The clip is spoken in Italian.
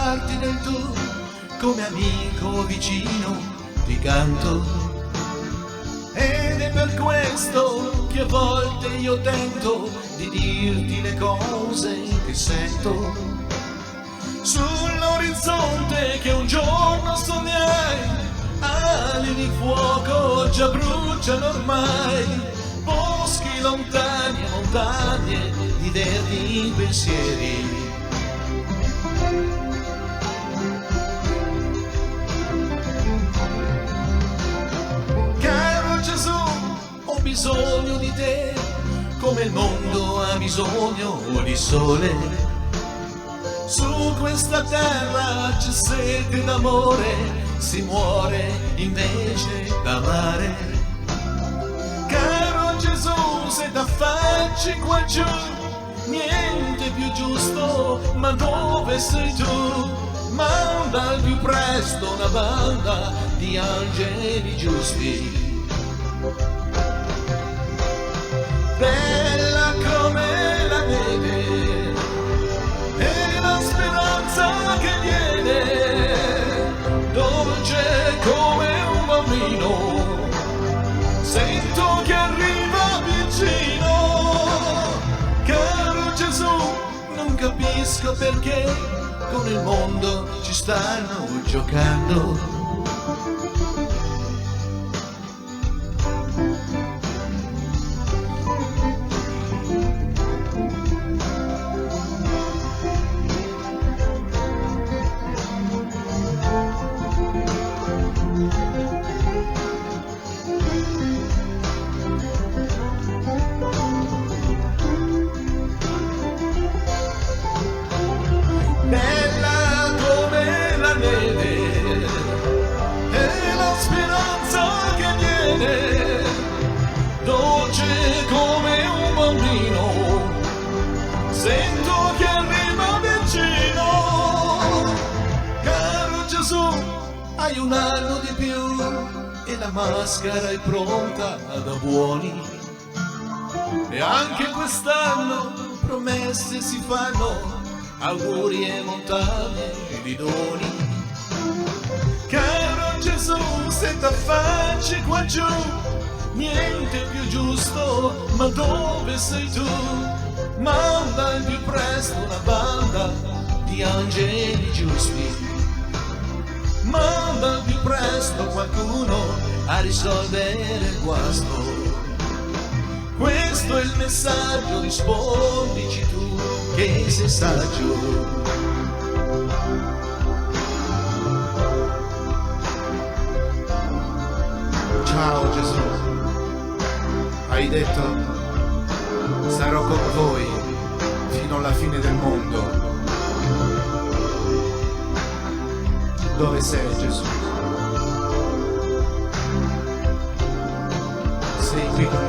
parti del tu, come amico vicino ti canto. Ed è per questo che a volte io tento di dirti le cose che sento. Sull'orizzonte che un giorno sognai, ali di fuoco già bruciano ormai, boschi lontani e montagne di verdi pensieri. Caro Gesù, ho bisogno di te, come il mondo ha bisogno di sole. Su questa terra c'è sete d'amore, si muore invece d'amare. Caro Gesù, se t'affacci qua giù, niente più giusto, ma dove sei tu? Manda al più presto una banda di angeli giusti. Bella come la neve e la speranza che viene, dolce come un bambino, sento che arriva vicino. Caro Gesù, non capisco perché con il mondo ci stanno giocando. Bella come la neve e la speranza che viene, dolce come un bambino, sento che arriva vicino. Caro Gesù, hai un anno di più e la maschera è pronta da buoni, e anche quest'anno promesse si fanno, auguri e montagne di doni. Caro Gesù, se t'affacci qua giù, niente più giusto, ma dove sei tu? Manda al più presto una banda di angeli giusti. Manda al più presto qualcuno a risolvere il guasto. Questo è il messaggio, rispondici tu che sei saggio. Ciao Gesù, hai detto sarò con voi fino alla fine del mondo. Dove sei Gesù? Sei qui con